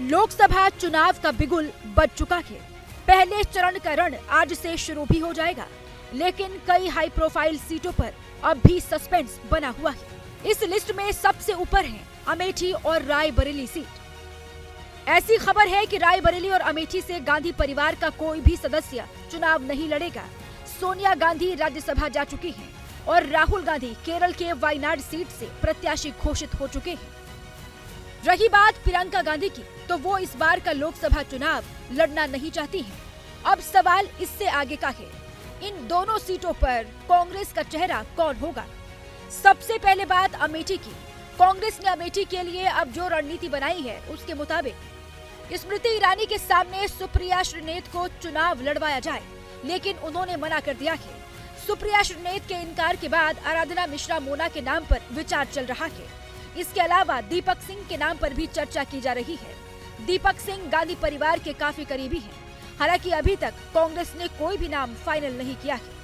लोकसभा चुनाव का बिगुल बज चुका है। पहले चरण का रण आज से शुरू भी हो जाएगा, लेकिन कई हाई प्रोफाइल सीटों पर अब भी सस्पेंस बना हुआ है। इस लिस्ट में सबसे ऊपर है अमेठी और रायबरेली सीट। ऐसी खबर है कि रायबरेली और अमेठी से गांधी परिवार का कोई भी सदस्य चुनाव नहीं लड़ेगा। सोनिया गांधी राज्यसभा जा चुकी हैं और राहुल गांधी केरल के वायनाड सीट से प्रत्याशी घोषित हो चुके हैं। रही बात प्रियंका गांधी की, तो वो इस बार का लोकसभा चुनाव लड़ना नहीं चाहती हैं। अब सवाल इससे आगे का है, इन दोनों सीटों पर कांग्रेस का चेहरा कौन होगा। सबसे पहले बात अमेठी की। कांग्रेस ने अमेठी के लिए अब जो रणनीति बनाई है, उसके मुताबिक स्मृति ईरानी के सामने सुप्रिया श्रीनेत को चुनाव लड़वाया जाए, लेकिन उन्होंने मना कर दिया है। सुप्रिया श्रीनेत के इनकार के बाद आराधना मिश्रा मोना के नाम पर विचार चल रहा है। इसके अलावा दीपक सिंह के नाम पर भी चर्चा की जा रही है। दीपक सिंह गांधी परिवार के काफी करीबी हैं। हालांकि अभी तक कांग्रेस ने कोई भी नाम फाइनल नहीं किया है।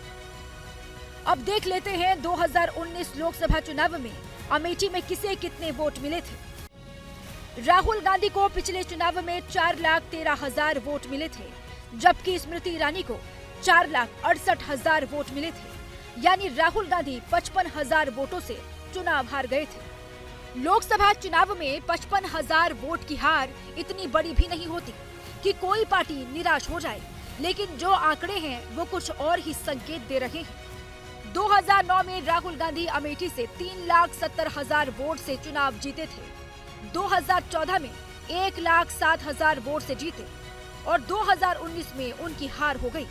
अब देख लेते हैं 2019 लोकसभा चुनाव में अमेठी में किसे कितने वोट मिले थे। राहुल गांधी को पिछले चुनाव में 4,13,000 वोट मिले थे, जबकि स्मृति ईरानी को 4,68,000 वोट मिले थे। यानी राहुल गांधी 55,000 वोटों से चुनाव हार गए थे। लोकसभा चुनाव में 55,000 वोट की हार इतनी बड़ी भी नहीं होती कि कोई पार्टी निराश हो जाए, लेकिन जो आंकड़े हैं वो कुछ और ही संकेत दे रहे हैं। 2009 में राहुल गांधी अमेठी से 3,70,000 वोट से चुनाव जीते थे। 2014 में 1,07,000 वोट से जीते और 2019 में उनकी हार हो गई।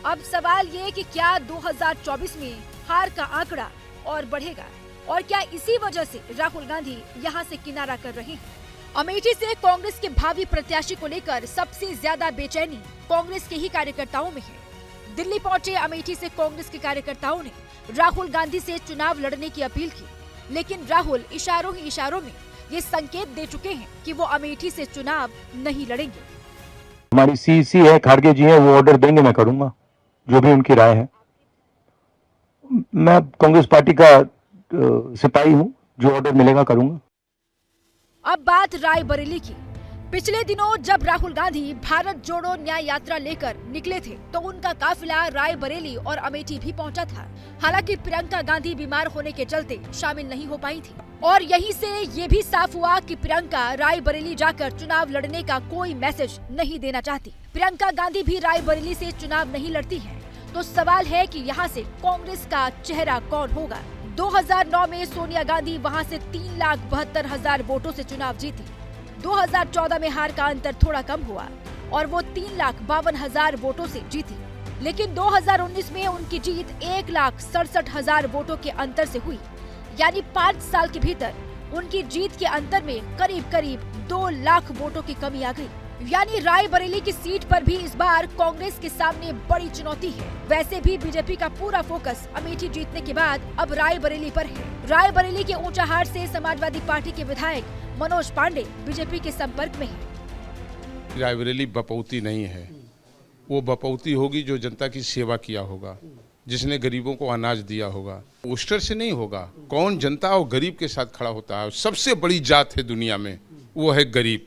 अब सवाल ये कि क्या 2024 में हार का आंकड़ा और बढ़ेगा, और क्या इसी वजह से राहुल गांधी यहां से किनारा कर रहे हैं। अमेठी से कांग्रेस के भावी प्रत्याशी को लेकर सबसे ज्यादा बेचैनी कांग्रेस के ही कार्यकर्ताओं में है। दिल्ली पहुंचे अमेठी से कांग्रेस के कार्यकर्ताओं ने राहुल गांधी से चुनाव लड़ने की अपील की, लेकिन राहुल इशारों ही इशारों में ये संकेत दे चुके हैं कि वो अमेठी से चुनाव नहीं लड़ेंगे। हमारी सीसी है, खाड़गे जी है, वो ऑर्डर देंगे, मैं करूंगा जो भी उनकी राय है। मैं कांग्रेस पार्टी का सिपाही हूं, जो ऑर्डर मिलेगा करूंगा। अब बात रायबरेली की। पिछले दिनों जब राहुल गांधी भारत जोड़ो न्याय यात्रा लेकर निकले थे, तो उनका काफिला रायबरेली और अमेठी भी पहुंचा था। हालांकि प्रियंका गांधी बीमार होने के चलते शामिल नहीं हो पाई थी, और यहीं से ये भी साफ हुआ कि प्रियंका रायबरेली जाकर चुनाव लड़ने का कोई मैसेज नहीं देना चाहती। प्रियंका गांधी भी रायबरेली से चुनाव नहीं लड़ती है, तो सवाल है कि यहाँ से कांग्रेस का चेहरा कौन होगा। 2009 में सोनिया गांधी वहां से 3,72,000 वोटों से चुनाव जीती। 2014 में हार का अंतर थोड़ा कम हुआ और वो 3,52,000 वोटों से जीती, लेकिन 2019 में उनकी जीत 1,67,000 वोटों के अंतर से हुई। यानी 5 साल के भीतर उनकी जीत के अंतर में करीब करीब 2 लाख वोटों की कमी आ गई। यानी रायबरेली की सीट पर भी इस बार कांग्रेस के सामने बड़ी चुनौती है। वैसे भी बीजेपी का पूरा फोकस अमेठी जीतने के बाद अब रायबरेली पर है। रायबरेली के ऊंचाहार से समाजवादी पार्टी के विधायक मनोज पांडे बीजेपी के संपर्क में है। रायबरेली बपौती नहीं है, वो बपौती होगी जो जनता की सेवा किया होगा, जिसने गरीबों को अनाज दिया होगा। पोस्टर से नहीं होगा। कौन जनता और गरीब के साथ खड़ा होता है। सबसे बड़ी जात है दुनिया में, वो है गरीब।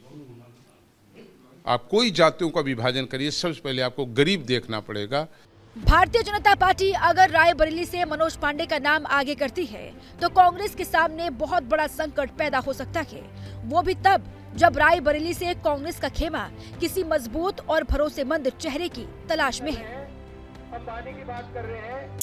आप कोई जातियों का विभाजन करिए, सबसे पहले आपको गरीब देखना पड़ेगा। भारतीय जनता पार्टी अगर रायबरेली से मनोज पांडे का नाम आगे करती है, तो कांग्रेस के सामने बहुत बड़ा संकट पैदा हो सकता है। वो भी तब जब रायबरेली से कांग्रेस का खेमा किसी मजबूत और भरोसेमंद चेहरे की तलाश में है। हम पानी की बात कर रहे हैं।